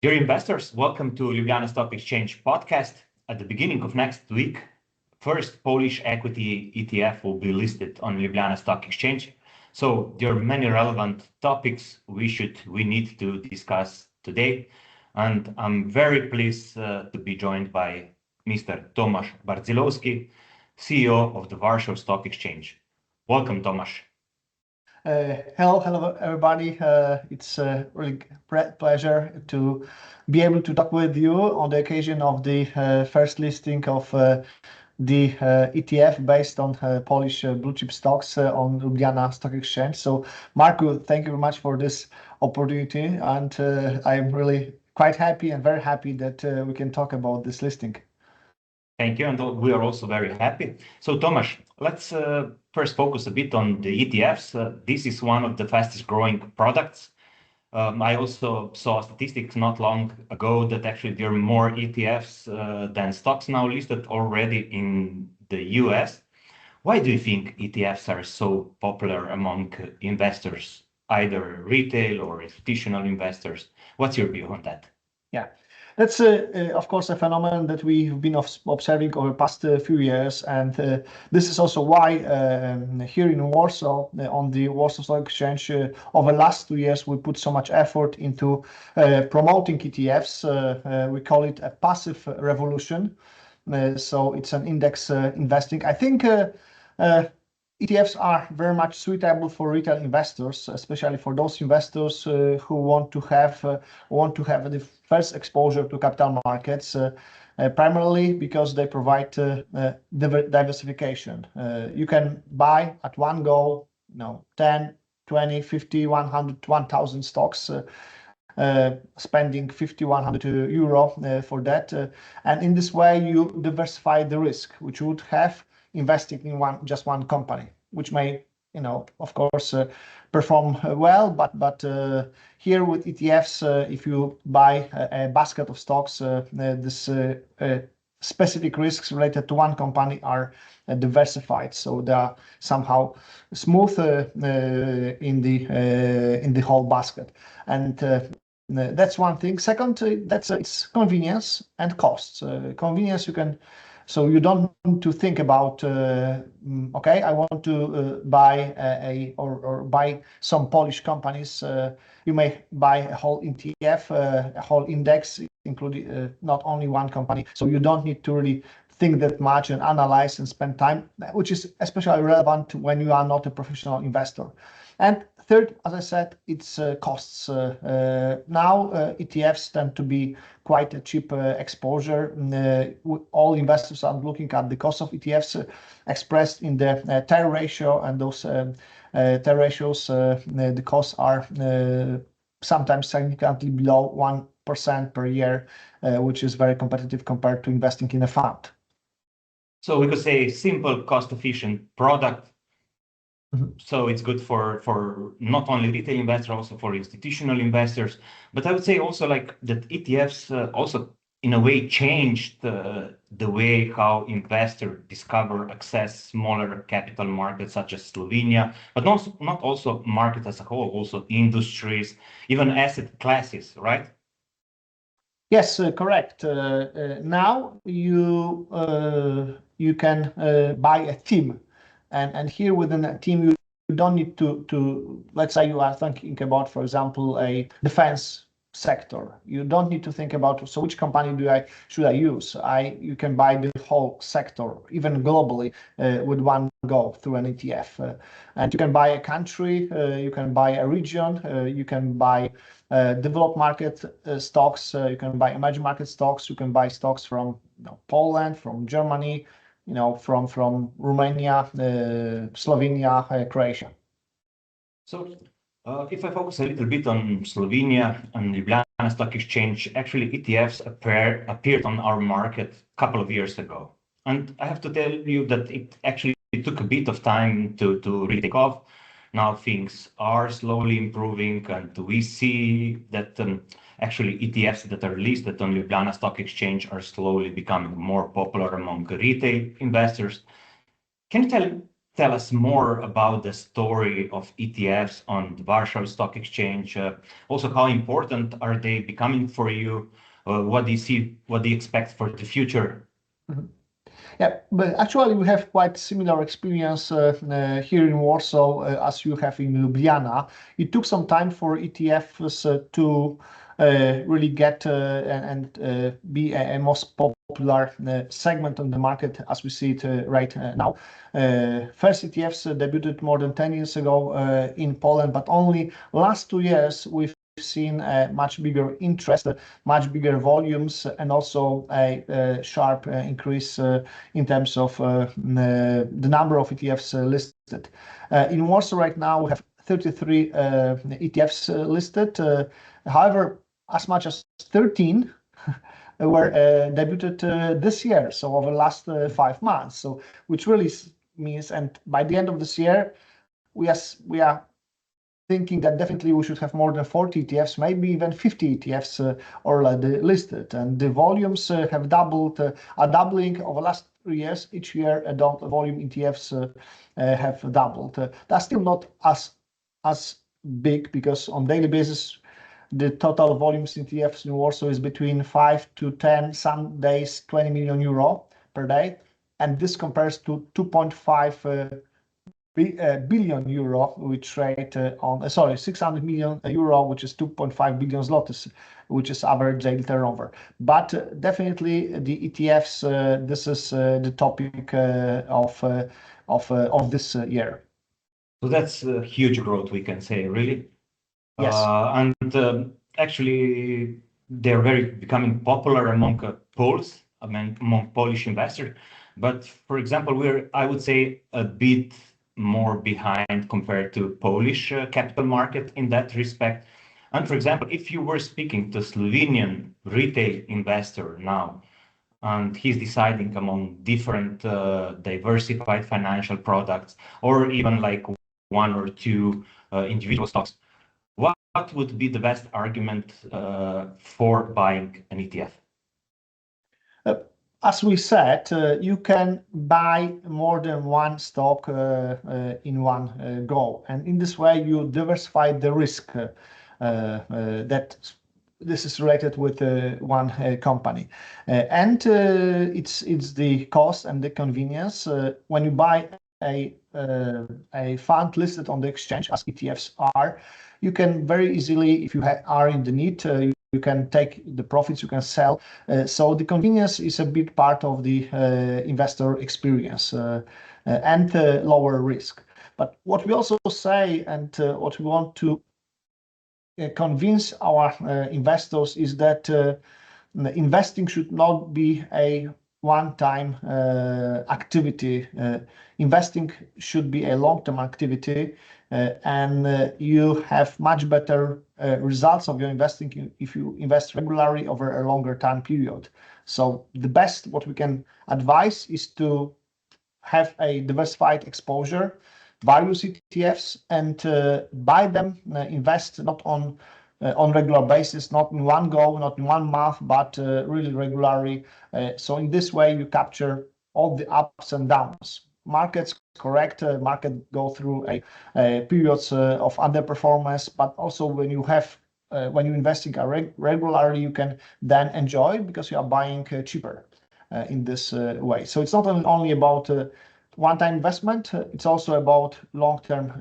Dear investors, welcome to Ljubljana Stock Exchange podcast. At the beginning of next week, first Polish equity ETF will be listed on Ljubljana Stock Exchange. So there are many relevant topics we need to discuss today. And I'm very pleased to be joined by Mr. Tomasz Bardzilowski, CEO of the Warsaw Stock Exchange. Welcome, Tomasz. Hello, everybody. It's a really great pleasure to be able to talk with you on the occasion of the first listing of the ETF based on Polish blue chip stocks on Ljubljana Stock Exchange. So, Marku, thank you very much for this opportunity, and I'm really quite happy and very happy that we can talk about this listing. Thank you, and we are also very happy. So, Tomasz, let's first focus a bit on the ETFs. This is one of the fastest growing products. I also saw statistics not long ago that actually there are more ETFs than stocks now listed already in the US. Why do you think ETFs are so popular among investors, either retail or institutional investors? What's your view on that? Yeah. That's, of course, a phenomenon that we've been observing over the past few years. And this is also why here in Warsaw, on the Warsaw Stock Exchange, over the last 2 years, we put so much effort into promoting ETFs. We call it a passive revolution. So it's an index investing. I think ETFs are very much suitable for retail investors, especially for those investors who want to have the first exposure to capital markets, primarily because they provide diversification. You can buy at one go, 10, 20, 50, 100, 1,000 stocks, spending 50, 100 euro for that. And in this way, you diversify the risk, which you would have investing in just one company, which may, of course, perform well. But here with ETFs, if you buy a basket of stocks, this specific risks related to one company are diversified, so they are somehow smooth in the whole basket. And that's one thing. Second, it's convenience and costs. Convenience, so you don't need to think about, okay, I want to buy or buy some Polish companies. You may buy a whole ETF, a whole index, including not only one company. So you don't need to really think that much and analyze and spend time, which is especially relevant when you are not a professional investor. And third, as I said, it's costs. Now ETFs tend to be quite a cheap exposure. All investors are looking at the cost of ETFs expressed in the TER ratio, and those TER ratios, the costs are sometimes significantly below 1% per year, which is very competitive compared to investing in a fund. So we could say simple, cost-efficient product. So it's good for not only retail investors, also for institutional investors. But I would say also like that ETFs also in a way changed the way how investors discover, access smaller capital markets such as Slovenia, but not also market as a whole, also industries, even asset classes, right? Yes, correct. Now you can buy a team. And here within a team, you don't need to, let's say you are thinking about, for example, a defense sector. You don't need to think about, so which company should I use? You can buy the whole sector, even globally, with one go through an ETF. And you can buy a country, you can buy a region, you can buy developed market stocks, you can buy emerging market stocks, you can buy stocks from Poland, from Germany, from Romania, Slovenia, Croatia. So if I focus a little bit on Slovenia and Ljubljana Stock Exchange, actually ETFs appeared on our market a couple of years ago. And I have to tell you that it actually took a bit of time to really take off. Now things are slowly improving, and we see that actually ETFs that are listed on Ljubljana Stock Exchange are slowly becoming more popular among retail investors. Can you tell tell us more about the story of ETFs on the Warsaw Stock Exchange? Also, how important are they becoming for you? What do you see? What do you expect for the future? Mhm. Yeah, but actually we have quite similar experience here in Warsaw as you have in Ljubljana. It took some time for ETFs to really get and be a most popular segment on the market as we see it right now. First ETFs debuted more than 10 years ago in Poland, but only last 2 years we've seen a much bigger interest, much bigger volumes, and also a sharp increase in terms of the number of ETFs listed. In Warsaw right now we have 33 ETFs listed. However, as much as 13 were debuted this year, so over the last 5 months. So which really means, and by the end of this year, we are thinking that definitely we should have more than 40 ETFs, maybe even 50 ETFs already listed, and the volumes have doubled, are doubling over the last 3 years. Each year, the volume ETFs have doubled. That's still not as big because on daily basis, the total volumes in ETFs in Warsaw is between 5 to 10, some days 20 million euro per day, and this compares to 2.5 billion euro, which rate on 600 million euro, which is 2.5 billion zlotys, which is average daily turnover. But definitely the ETFs, this is the topic of this year. So that's a huge growth, we can say, really. Yes. Actually, they're very becoming popular among Poles, among Polish investors. But for example, I would say, a bit more behind compared to Polish capital market in that respect. And for example, if you were speaking to a Slovenian retail investor now, and he's deciding among different diversified financial products, or even like 1 or 2 individual stocks, what would be the best argument for buying an ETF? As we said, you can buy more than one stock in one go, and in this way you diversify the risk that this is related with one company, and it's the cost and the convenience when you buy a fund listed on the exchange, as ETFs are. You can very easily, if you are in the need, you can take the profits, you can sell. So the convenience is a big part of the investor experience and lower risk. But what we also say, and what we want to convince our investors, is that investing should not be a one-time activity. Investing should be a long-term activity, and you have much better results of your investing if you invest regularly over a longer time period. So the best what we can advise is to have a diversified exposure, various ETFs, and buy them, invest not on regular basis, not in one go, not in 1 month, but really regularly. So in this way, you capture all the ups and downs. Markets correct, market go through a periods of underperformance, but also when you have when you investing regularly, you can then enjoy because you are buying cheaper in this way. So it's not only about one-time investment, it's also about long-term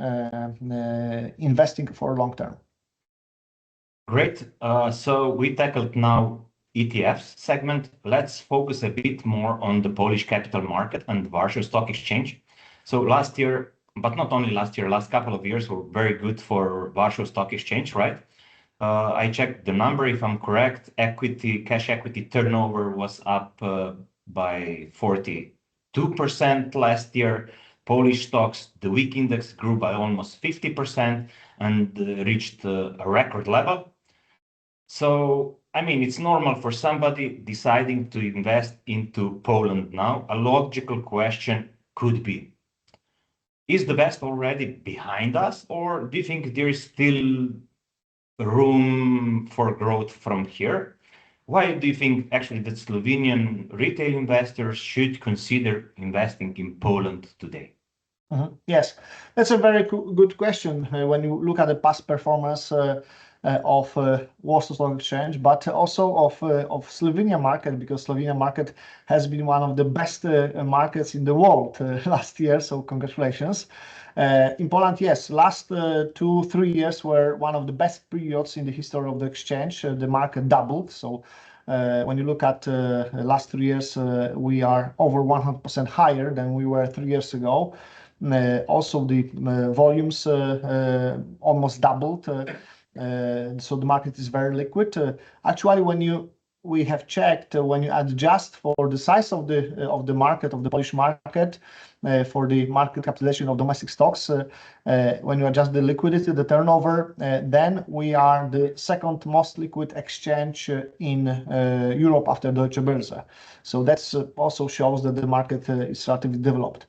investing for long-term. Great. So we tackled now ETFs segment. Let's focus a bit more on the Polish capital market and Warsaw Stock Exchange. So last year, but not only last year, last couple of years were very good for Warsaw Stock Exchange, right? I checked the number, if I'm correct, cash equity turnover was up by 42% last year. Polish stocks, the week index grew by almost 50% and reached a record level. So, I mean, it's normal for somebody deciding to invest into Poland now. A logical question could be, is the best already behind us, or do you think there is still room for growth from here? Why do you think actually that Slovenian retail investors should consider investing in Poland today? Yes, that's a very good question when you look at the past performance of Warsaw Stock Exchange, but also of Slovenia market, because Slovenia market has been one of the best markets in the world last year. So congratulations. In Poland, yes, last 2-3 years were one of the best periods in the history of the exchange. The market doubled. So when you look at last 3 years, we are over 100% higher than we were 3 years ago. Also, the volumes almost doubled. So the market is very liquid. Actually, we have checked when you adjust for the size of the market, of the Polish market, for the market capitalization of domestic stocks, when you adjust the liquidity, the turnover, then we are the second most liquid exchange in Europe after Deutsche Börse. So that's also shows that the market is relatively developed.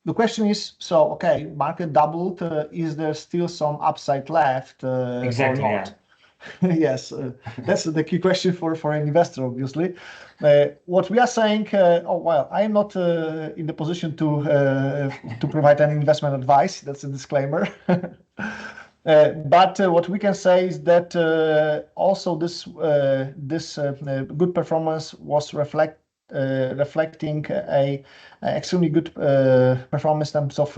The question is, so, okay, market doubled, is there still some upside left Exactly, or not? Yeah. Yes, that's the key question for an investor, obviously. What we are saying, well, I am not in the position to provide any investment advice. That's a disclaimer. But what we can say is that also this good performance was reflecting a extremely good performance in terms of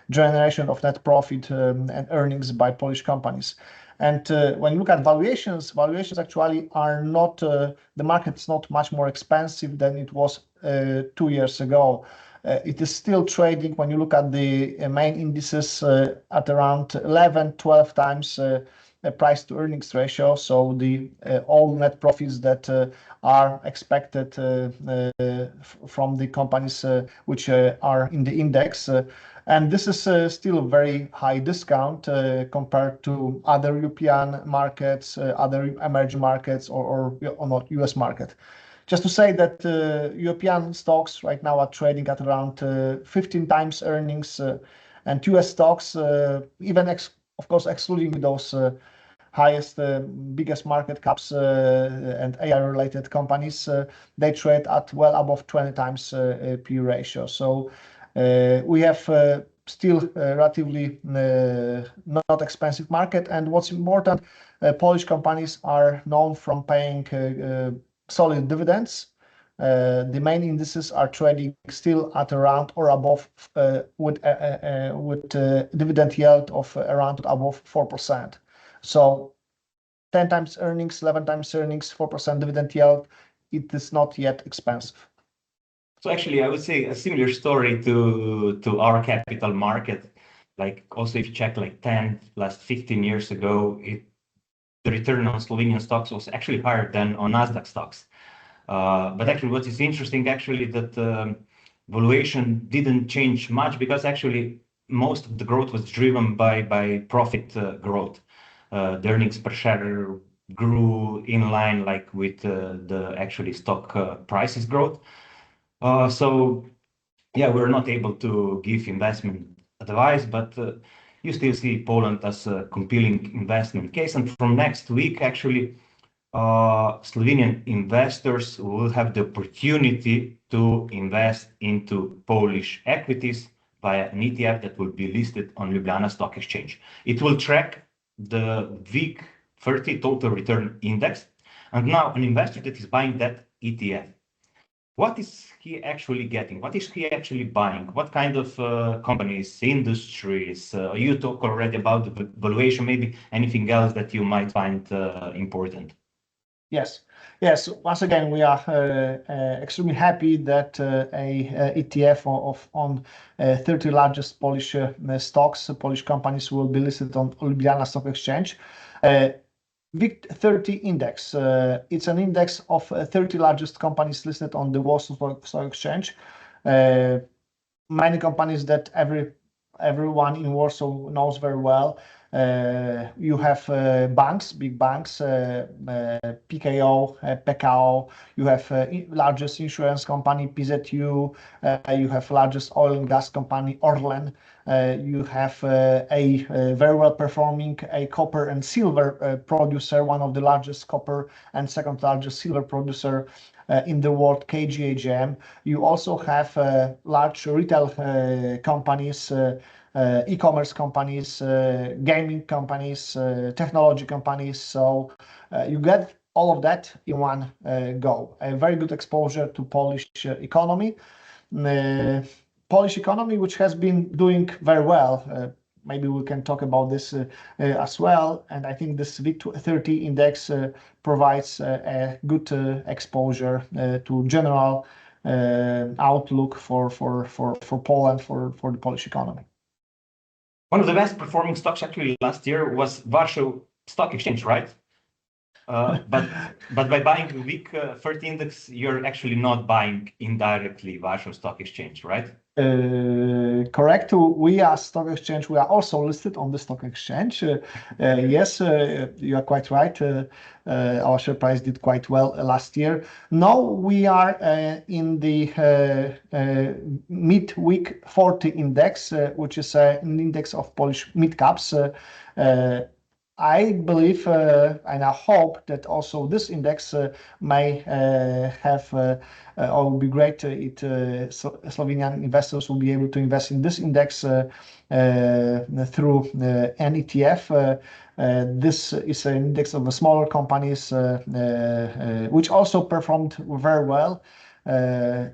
generation of net profit and earnings by Polish companies. And when you look at valuations actually are not, the market's not much more expensive than it was 2 years ago. It is still trading, when you look at the main indices, at around 11-12 times price to earnings ratio. So the all net profits that are expected from the companies which are in the index. And this is still a very high discount compared to other European markets, other emerging markets, or not US market. Just to say that European stocks right now are trading at around 15 times earnings, and US stocks, even of course excluding those highest, biggest market caps and AI-related companies, they trade at well above 20 times P ratio. So we have still relatively not expensive market. And what's important, Polish companies are known from paying solid dividends. The main indices are trading still at around or above with dividend yield of around above 4%. So 10 times earnings, 11 times earnings, 4% dividend yield, it is not yet expensive. So actually, I would say a similar story to our capital market. Like also, if you check like 10, last 15 years ago, the return on Slovenian stocks was actually higher than on Nasdaq stocks. But actually, what is interesting actually that valuation didn't change much, because actually most of the growth was driven by profit growth. The earnings per share grew in line like with the actually stock prices growth. So yeah, we're not able to give investment advice, but you still see Poland as a compelling investment case. And from next week, actually, Slovenian investors will have the opportunity to invest into Polish equities via an ETF that will be listed on Ljubljana Stock Exchange. It will track the WIG 30 Total Return Index. And now an investor that is buying that ETF, what is he actually getting? What is he actually buying? What kind of companies, industries? You talk already about the valuation, maybe anything else that you might find important? Yes. Yes. Once again, we are extremely happy that a ETF on 30 largest Polish stocks, Polish companies will be listed on Ljubljana Stock Exchange. WIG 30 index. It's an index of 30 largest companies listed on the Warsaw Stock Exchange. Many companies that everyone in Warsaw knows very well. You have banks, big banks, PKO, PKO. You have largest insurance company, PZU. You have largest oil and gas company, Orlen. You have a very well performing copper and silver producer, one of the largest copper and second largest silver producer in the world, KGHM. You also have large retail companies, e-commerce companies, gaming companies, technology companies. So you get all of that in one go. A very good exposure to Polish economy. Polish economy, which has been doing very well. Maybe we can talk about this as well. And I think this WIG30 index provides a good exposure to general outlook for Poland, for the Polish economy. One of the best performing stocks actually last year was Warsaw Stock Exchange, right? But by buying the WIG30 index, you're actually not buying indirectly Warsaw Stock Exchange, right? Correct. We are stock exchange. We are also listed on the stock exchange. Yes, you are quite right. Our share price did quite well last year. Now we are in the mid-WIG40 index, which is an index of Polish mid-caps. I believe and I hope that also this index may have or will be great. Slovenian investors will be able to invest in this index through an ETF. This is an index of the smaller companies which also performed very well.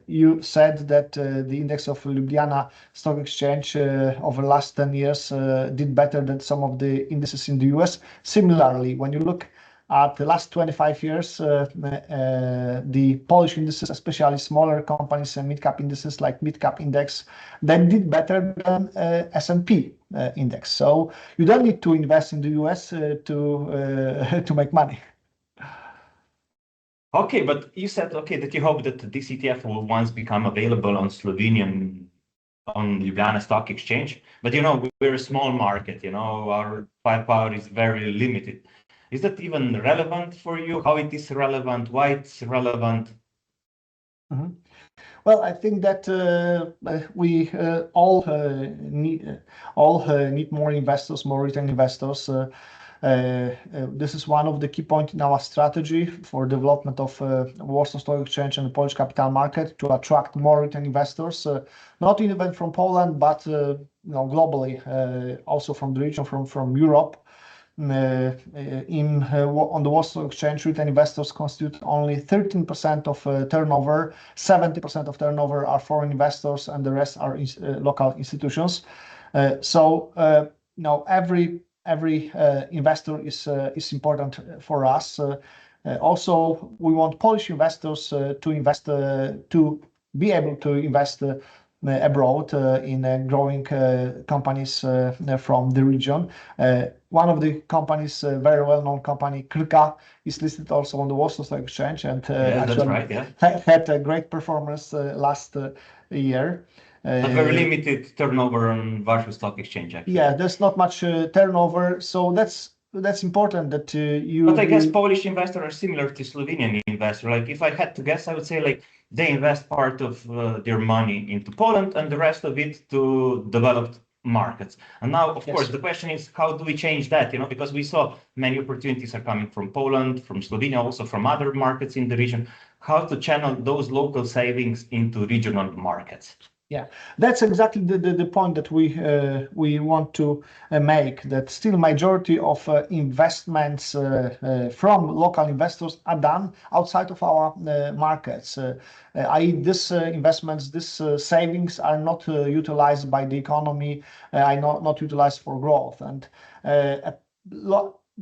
You said that the index of Ljubljana Stock Exchange over the last 10 years did better than some of the indices in the US. Similarly, when you look at the last 25 years, the Polish indices, especially smaller companies and mid-cap indices like mid-cap index, they did better than S&P index. So you don't need to invest in the US to make money. Okay, but you said that you hope that this ETF will once become available on Ljubljana Stock Exchange. But we're a small market. Our firepower is very limited. Is that even relevant for you? How it is relevant? Why it's relevant? Mm-hmm. Well, I think that we all need more investors, more retail investors. This is one of the key points in our strategy for development of Warsaw Stock Exchange and the Polish capital market, to attract more retail investors, not even from Poland, but globally, also from the region, from Europe. On the Warsaw Stock Exchange, retail investors constitute only 13% of turnover. 70% of turnover are foreign investors, and the rest are local institutions. So every investor is important for us. Also, we want Polish investors to be able to invest abroad in growing companies from the region. One of the companies, very well-known company, Krka, is listed also on the Warsaw Stock Exchange, and that's right, yeah. had a great performance last year. But very limited turnover on Warsaw Stock Exchange, actually. Yeah, there's not much turnover, so that's important that you. But I guess Polish investors are similar to Slovenian investors. Like, if I had to guess, I would say like they invest part of their money into Poland and the rest of it to developed markets. And now, of course, the question is, how do we change that? Because we saw many opportunities are coming from Poland, from Slovenia, also from other markets in the region. How to channel those local savings into regional markets? Yeah, that's exactly the point that we want to make, that still majority of investments from local investors are done outside of our markets. I.e. this investments, this savings are not utilized by the economy, are not utilized for growth. And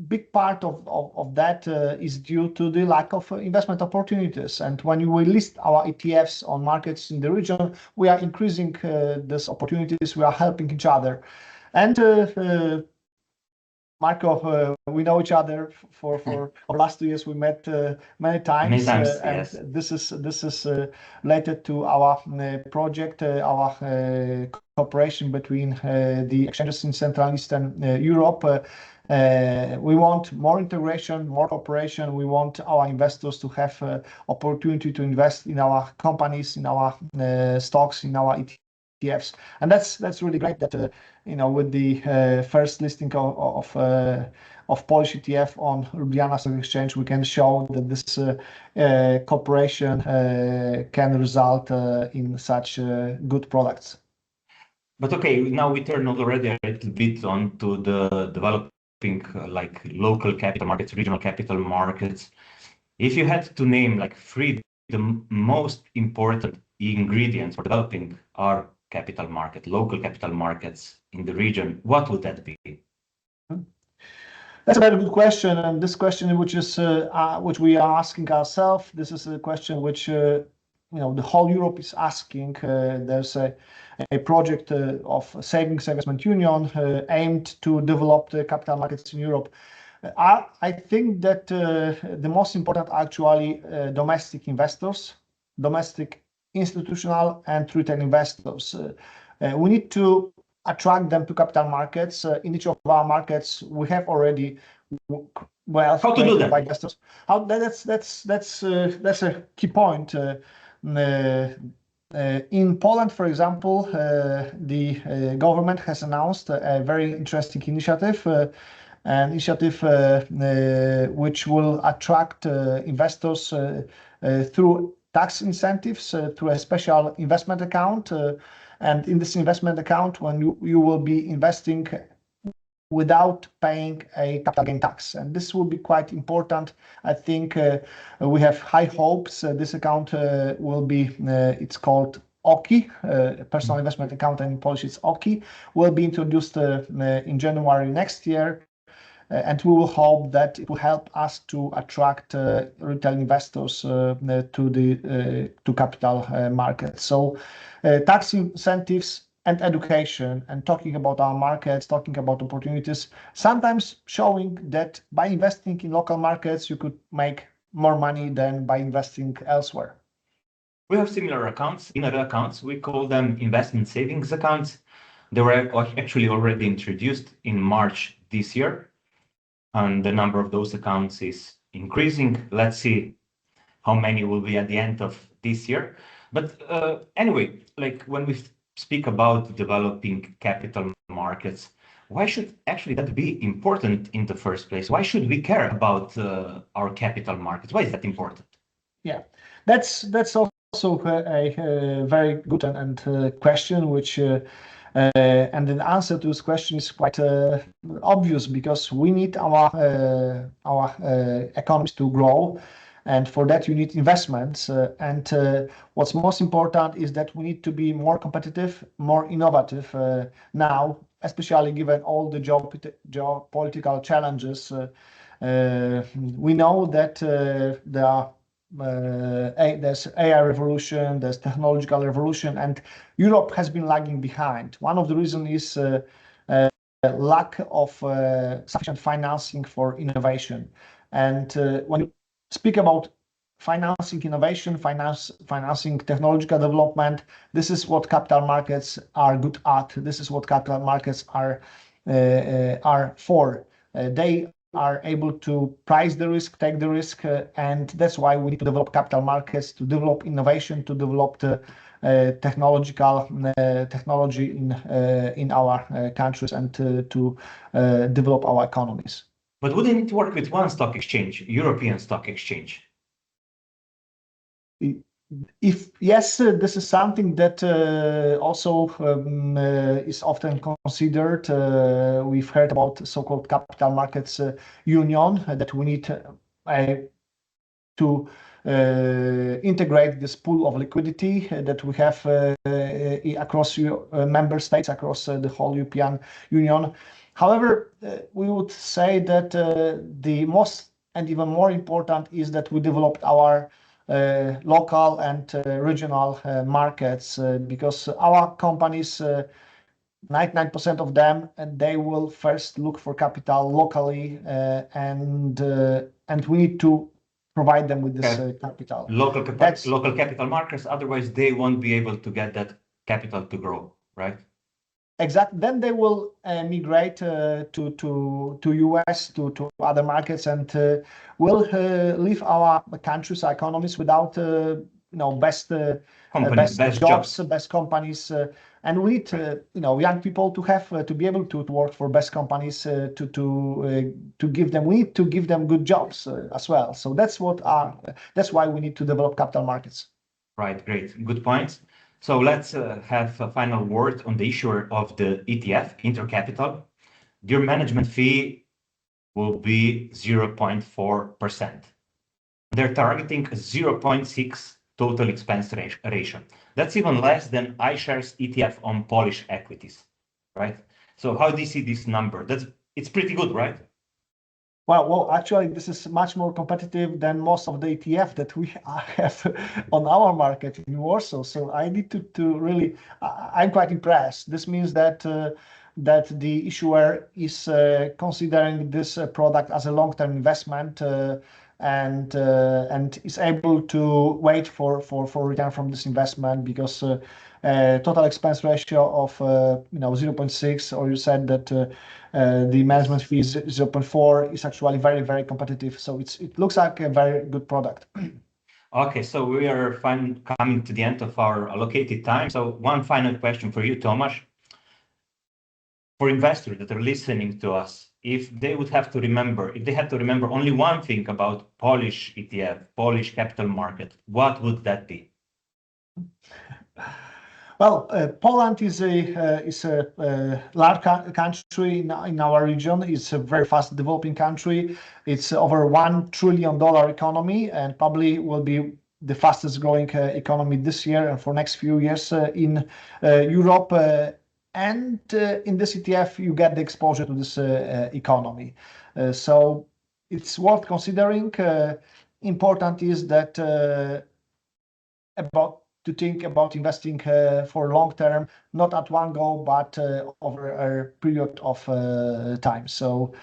big part of that is due to the lack of investment opportunities. And when we list our ETFs on markets in the region, we are increasing these opportunities. We are helping each other. And Marco, we know each other for the last 2 years. We met many times, and yes. this is related to our project, our cooperation between the exchanges in Central and Eastern Europe. We want more integration, more cooperation. We want our investors to have opportunity to invest in our companies, in our stocks, in our ETFs, and that's really great that with the first listing of Polish ETF on Ljubljana Stock Exchange, we can show that this cooperation can result in such good products. But okay, now we turn already a little bit on to the developing like local capital markets, regional capital markets. If you had to name like 3 the most important ingredients for developing our capital market, local capital markets in the region, what would that be? That's a very good question, and this question, which we are asking ourselves, this is a question which the whole Europe is asking. There's a project of Savings Investment Union aimed to develop the capital markets in Europe. I think that the most important are actually domestic investors, domestic institutional and retail investors. We need to attract them to capital markets. In each of our markets, we have already how to do that? Investors. That's a key point. In Poland, for example, the government has announced a very interesting initiative. An initiative which will attract investors through tax incentives, through a special investment account. And in this investment account, when you will be investing without paying a capital gain tax. And this will be quite important. I think we have high hopes. This account will be, it's called OKI, personal investment account, and in Polish it's OKI, will be introduced in January next year. And we will hope that it will help us to attract retail investors to capital markets. So tax incentives and education, and talking about our markets, talking about opportunities, sometimes showing that by investing in local markets, you could make more money than by investing elsewhere. We have similar accounts, inner accounts. We call them investment savings accounts. They were actually already introduced in March this year. And the number of those accounts is increasing. Let's see how many will be at the end of this year. But anyway, like when we speak about developing capital markets, why should actually that be important in the first place? Why should we care about our capital markets? Why is that important? Yeah, that's also a very good and question, which and the answer to this question is quite obvious, because we need our economies to grow, and for that you need investments. And what's most important is that we need to be more competitive, more innovative now, especially given all the geopolitical challenges. We know that there's AI revolution, there's technological revolution, and Europe has been lagging behind. One of the reasons is lack of sufficient financing for innovation. And when you speak about financing innovation, financing technological development, this is what capital markets are good at. This is what capital markets are for. They are able to price the risk, take the risk, and that's why we need to develop capital markets, to develop innovation, to develop the technology in our countries, and to develop our economies. But wouldn't it work with one stock exchange, European stock exchange? If yes, this is something that also is often considered. We've heard about the so-called capital markets union, that we need to integrate this pool of liquidity that we have across member states, across the whole European Union. However, we would say that the most and even more important is that we developed our local and regional markets, because our companies 99% of them, and they will first look for capital locally, and we need to provide them with this capital. Local capital markets, otherwise they won't be able to get that capital to grow, right? Exactly. Then they will migrate to US, to other markets, and will leave our countries, our economies without best jobs, best companies, and we need young people to have to be able to work for best companies, to give them, we need to give them good jobs as well. So that's why we need to develop capital markets. Right, great, good points. So let's have a final word on the issuer of the ETF, InterCapital. Your management fee will be 0.4%. They're targeting a 0.6 total expense ratio. That's even less than iShares ETF on Polish equities, right? So how do you see this number? It's pretty good, right? Well, actually, this is much more competitive than most of the ETF that we have on our market in Warsaw. So I need to really, I'm quite impressed. This means that the issuer is considering this product as a long-term investment, and is able to wait for return from this investment, because total expense ratio of 0.6, or you said that the management fee is 0.4, is actually very, very competitive. So it looks like a very good product. Okay, so we are coming to the end of our allocated time. So one final question for you, Tomasz. For investors that are listening to us, if they had to remember only one thing about Polish ETF, Polish capital market, what would that be? Well, Poland is a large country in our region. It's a very fast developing country. It's over $1 trillion economy, and probably will be the fastest growing economy this year and for next few years in Europe. And in this ETF, you get the exposure to this economy. So it's worth considering. Important is that to think about investing for long term, not at one go, but over a period of time. So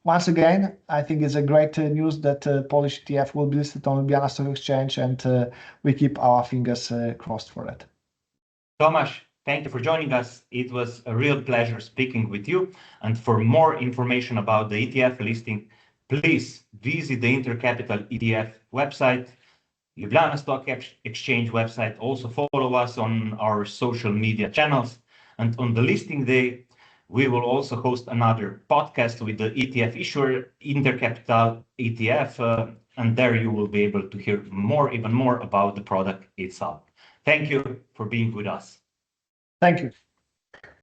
once again, I think it's a great news that Polish ETF will be listed on Ljubljana Stock Exchange, and we keep our fingers crossed for it. Tomasz, thank you for joining us. It was a real pleasure speaking with you. And for more information about the ETF listing, please visit the InterCapital ETF website, Ljubljana Stock Exchange website. Also follow us on our social media channels. And on the listing day, we will also host another podcast with the ETF issuer, InterCapital ETF. And there you will be able to hear even more about the product itself. Thank you for being with us. Thank you.